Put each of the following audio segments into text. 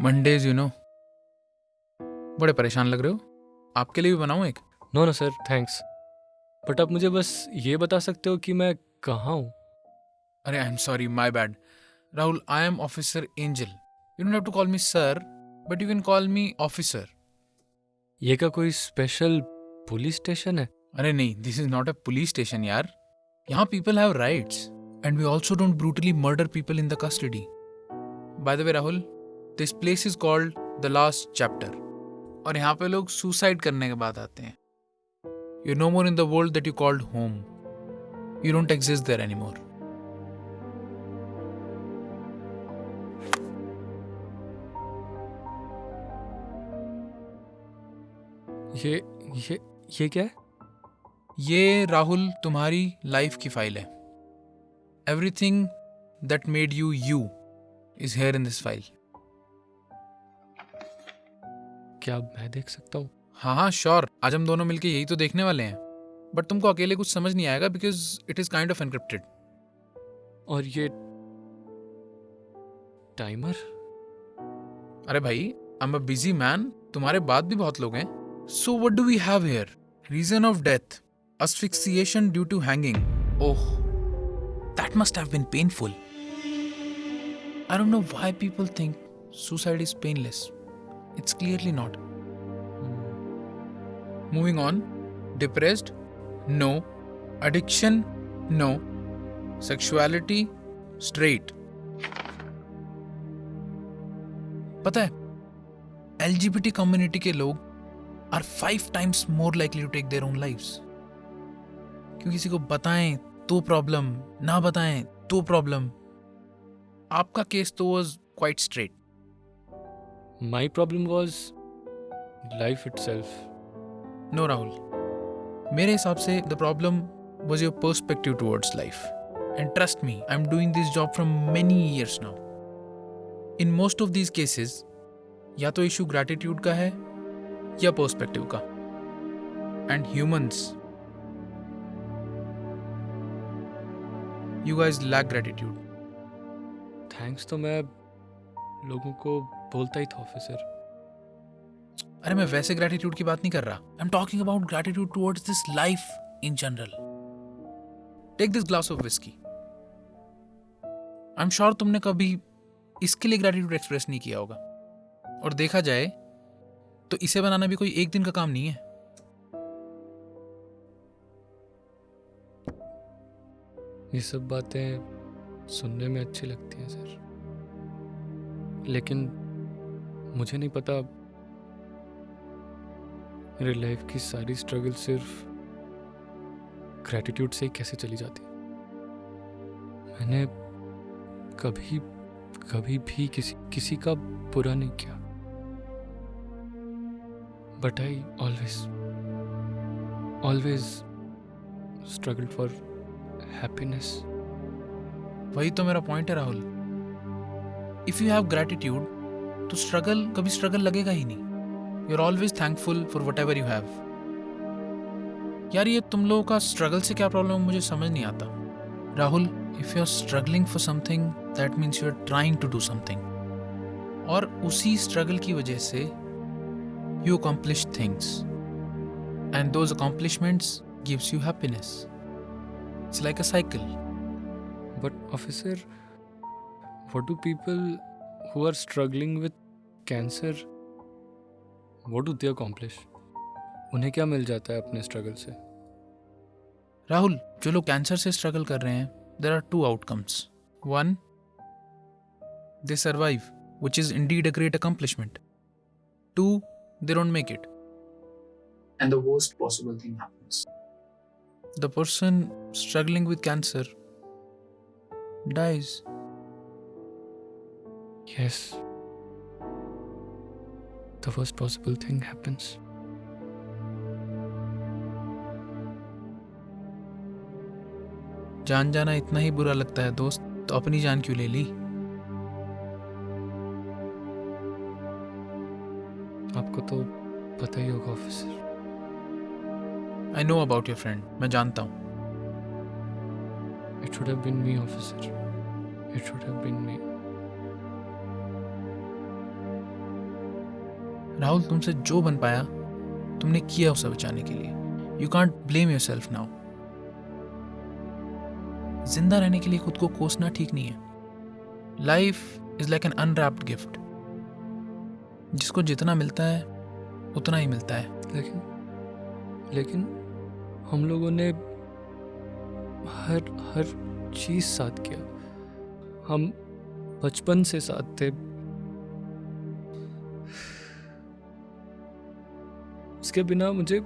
Mondays बड़े परेशान लग रहे हो। आपके लिए भी बनाऊं एक? No no sir, thanks. But आप मुझे बस ये बता सकते हो कि मैं कहाँ हूँ? अरे I am sorry, my bad. Rahul, I am officer Angel. You don't have to call me sir, but you can call me officer. ये का कोई स्पेशल पुलिस स्टेशन है? अरे नहीं, this is not a police station यार। यहाँ people have rights and we also don't brutally murder people in the custody. By the way Rahul, this place is called the last chapter, और यहाँ पे लोग suicide करने के बाद आते हैं। You know more in the world that you called home. You don't exist there anymore. ये ये क्या है? ये राहुल तुम्हारी लाइफ की फाइल है। Everything that made you you is here in this file. क्या मैं देख सकता हूँ? हाँ हाँ श्योर, आज हम दोनों मिलके यही तो देखने वाले हैं। बट तुमको अकेले कुछ समझ नहीं आएगा because it is kind of encrypted. और ये टाइमर? अरे भाई, I am a busy man, तुम्हारे बाद भी बहुत लोग हैं। So what do we have here? Reason of death, asphyxiation due to hanging. Oh, that must have been painful. I don't know why people think suicide is painless. It's clearly not. Moving on. Depressed? No. Addiction? No. Sexuality? Straight. पता है, LGBT community के लोग are 5 times more likely to take their own lives. क्यों किसी को बताएं तो problem, ना बताएं तो प्रॉब्लम। आपका केस तो was quite straight. My problem was life itself. No Rahul, मेरे हिसाब से the problem was your perspective towards life. And trust me, I am doing this job from many years now. In most of these cases या तो issue gratitude का है या perspective का। And humans, you guys lack gratitude. Thanks तो मैं लोगों को बोलता ही था ऑफिसर। अरे मैं वैसे ग्रैटिट्यूड की बात नहीं कर रहा। I am talking about gratitude towards this life in general. Take this glass of whiskey. I am sure तुमने कभी इसके लिए ग्रैटिट्यूड एक्सप्रेस नहीं किया होगा। और देखा जाए तो इसे बनाना भी कोई एक दिन का काम नहीं है। ये सब बातें सुनने में अच्छी लगती हैं सर, लेकिन मुझे नहीं पता मेरे लाइफ की सारी स्ट्रगल सिर्फ ग्रैटिट्यूड से ही कैसे चली जाती। मैंने कभी कभी भी किसी का बुरा नहीं किया, but I always struggled for happiness. वही तो मेरा पॉइंट है Rahul. If you have gratitude तो स्ट्रगल कभी स्ट्रगल लगेगा ही नहीं। You are always thankful for whatever you have. यार ये तुम लोगों का स्ट्रगल से क्या प्रॉब्लम है मुझे समझ नहीं आता। Rahul, if you are struggling for something that means you are trying to do something, और उसी स्ट्रगल की वजह से you accomplish things and those accomplishments gives you happiness. It's like a cycle. But officer, what do people who are struggling with cancer, what do they accomplish? उन्हें क्या मिल जाता है अपने स्ट्रगल से? राहुल, जो लोग कैंसर से स्ट्रगल कर रहे हैं, there are 2 outcomes. One, they survive, which is indeed a great accomplishment. 2, they don't make it. And the worst possible thing happens. The person struggling with cancer dies. Yes. The worst possible thing happens. जान जाना इतना ही बुरा लगता है दोस्त, तो अपनी जान क्यों ले ली? आपको तो पता ही होगा officer. I know about your friend. मैं जानता हूँ। It should have been me, officer. It should have been me. Rahul, तुमसे जो बन पाया तुमने किया उसे बचाने के लिए. You can't blame your self now. जिंदा रहने के लिए खुद को कोसना ठीक नहीं है. Life is like an unwrapped gift. जिसको जितना मिलता है उतना ही मिलता है. लेकिन हम लोगों ने हर चीज साथ किया. हम बचपन से साथ थे. उसके बिना मुझे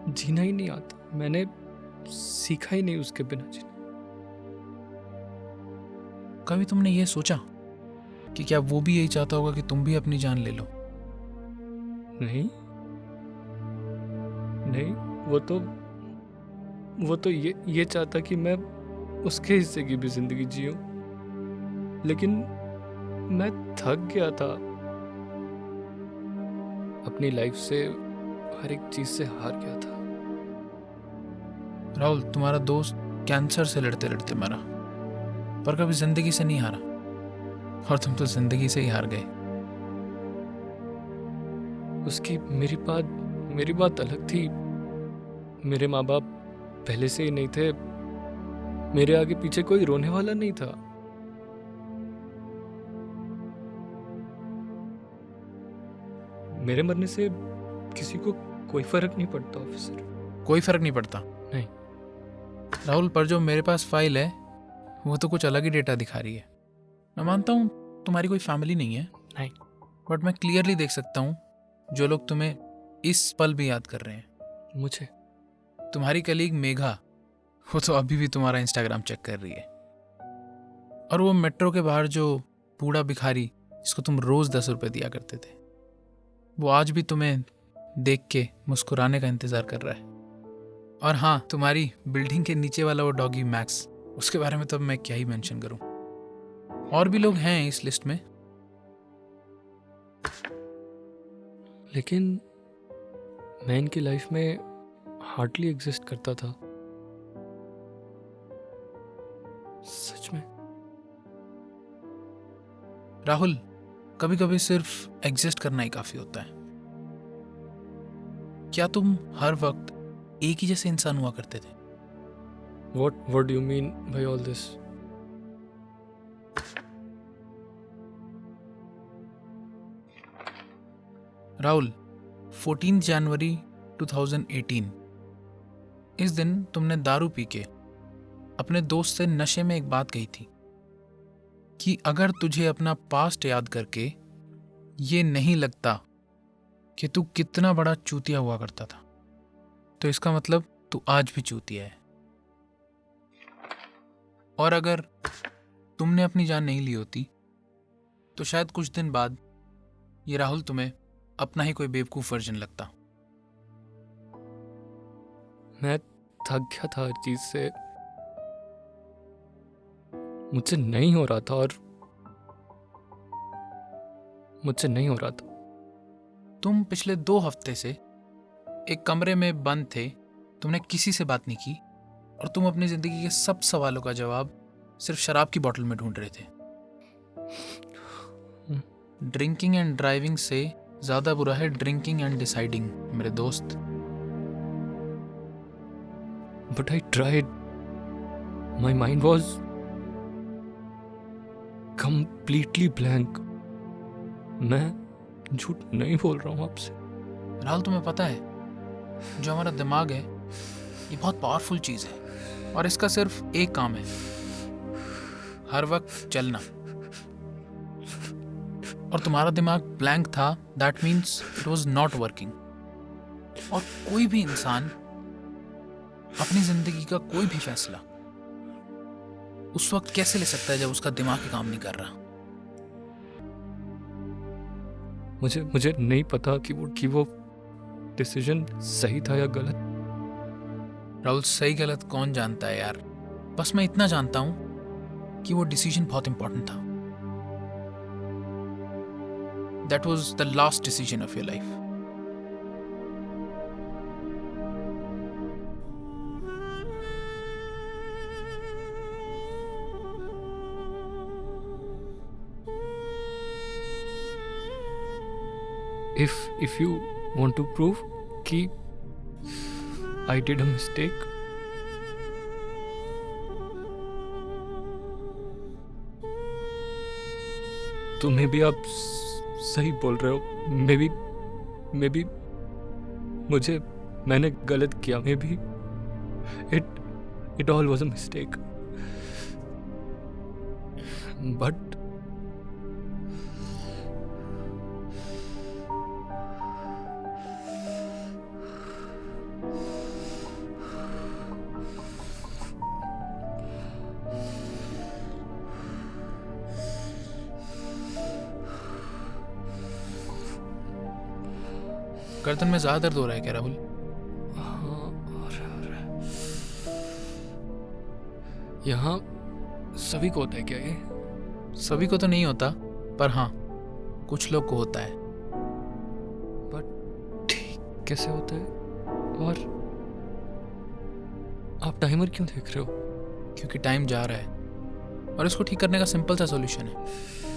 जीना ही नहीं आता. मैंने सीखा ही नहीं उसके बिना जीना. कभी तुमने ये सोचा कि क्या वो भी यही चाहता होगा कि तुम भी अपनी जान ले लो? नहीं, वो तो ये चाहता कि मैं उसके हिस्से की भी जिंदगी जीऊं. लेकिन मैं थक गया था. अपनी लाइफ से, हर एक चीज से हार गया था. राहुल, तुम्हारा दोस्त कैंसर से लड़ते लड़ते मरा, पर कभी जिंदगी से नहीं हारा. और तुम तो जिंदगी से ही हार गए. उसकी मेरी बात अलग थी. मेरे माँ बाप पहले से ही नहीं थे. मेरे आगे पीछे कोई रोने वाला नहीं था. मेरे मरने से किसी को कोई फर्क नहीं पड़ता ऑफिसर. कोई फर्क नहीं पड़ता? नहीं राहुल, पर जो मेरे पास फाइल है वो तो कुछ अलग ही डेटा दिखा रही है. मैं मानता हूँ तुम्हारी कोई फैमिली नहीं है. नहीं. बट मैं क्लियरली देख सकता हूँ जो लोग तुम्हें इस पल भी याद कर रहे हैं. मुझे तुम्हारी कलीग मेघा, वो तो अभी भी तुम्हारा इंस्टाग्राम चेक कर रही है. और वो मेट्रो के बाहर जो बूढ़ा भिखारी जिसको तुम रोज 10 रुपए दिया करते थे, वो आज भी तुम्हें देख के मुस्कुराने का इंतजार कर रहा है. और हाँ, तुम्हारी बिल्डिंग के नीचे वाला वो डॉगी मैक्स, उसके बारे में तो मैं क्या ही मेंशन करूं. और भी लोग हैं इस लिस्ट में. लेकिन मैं इनकी लाइफ में हार्डली एग्जिस्ट करता था. सच में. राहुल, कभी कभी सिर्फ एग्जिस्ट करना ही काफी होता है. क्या तुम हर वक्त एक ही जैसे इंसान हुआ करते थे? What do you mean by all this? Rahul, 14 जनवरी 2018, इस दिन तुमने दारू पी के अपने दोस्त से नशे में एक बात कही थी कि अगर तुझे अपना पास्ट याद करके ये नहीं लगता कि तू कितना बड़ा चूतिया हुआ करता था, तो इसका मतलब तू आज भी चूतिया है. और अगर तुमने अपनी जान नहीं ली होती तो शायद कुछ दिन बाद ये राहुल तुम्हें अपना ही कोई बेवकूफ वर्जन लगता. मैं थक गया था हर चीज से. मुझसे नहीं हो रहा था और मुझसे नहीं हो रहा था. तुम पिछले 2 हफ्ते से एक कमरे में बंद थे. तुमने किसी से बात नहीं की और तुम अपनी जिंदगी के सब सवालों का जवाब सिर्फ शराब की बोतल में ढूंढ रहे थे. ड्रिंकिंग एंड ड्राइविंग से ज्यादा बुरा है ड्रिंकिंग एंड डिसाइडिंग, मेरे दोस्त. But I tried. My mind was completely blank. मैं झूठ नहीं बोल रहा हूँ आपसे. राहुल, तुम्हें पता है जो हमारा दिमाग है ये बहुत पावरफुल चीज है और इसका सिर्फ एक काम है, हर वक्त चलना. और तुम्हारा दिमाग ब्लैंक था. That means it was not working. और कोई भी इंसान अपनी जिंदगी का कोई भी फैसला उस वक्त कैसे ले सकता है जब उसका दिमाग ही काम नहीं कर रहा? मुझे नहीं पता कि वो डिसीजन सही था या गलत. राहुल, सही गलत कौन जानता है यार. बस मैं इतना जानता हूं कि वो डिसीजन बहुत इंपॉर्टेंट था. That was the last decision of your life. if you want to prove कि I did a mistake, तो मे बी आप सही बोल रहे हो. मे बी मैंने गलत किया. May be it all was a mistake. But गर्दन में ज्यादा दर्द हो रहा है क्या राहुल? यहाँ सभी को होता है क्या ये? सभी को तो नहीं होता, पर हाँ कुछ लोग को होता है. बट ठीक कैसे होता है? और आप टाइमर क्यों देख रहे हो? क्योंकि टाइम जा रहा है और इसको ठीक करने का सिंपल सा सॉल्यूशन है.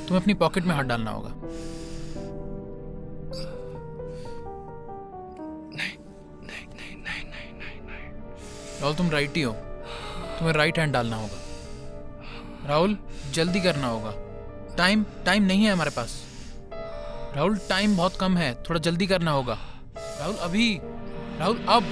तुम्हें अपनी पॉकेट में हाथ डालना होगा. राहुल तुम राइट ही हो, तुम्हें राइट हैंड डालना होगा. राहुल जल्दी करना होगा. टाइम नहीं है हमारे पास. राहुल टाइम बहुत कम है, थोड़ा जल्दी करना होगा. राहुल अभी, राहुल अब.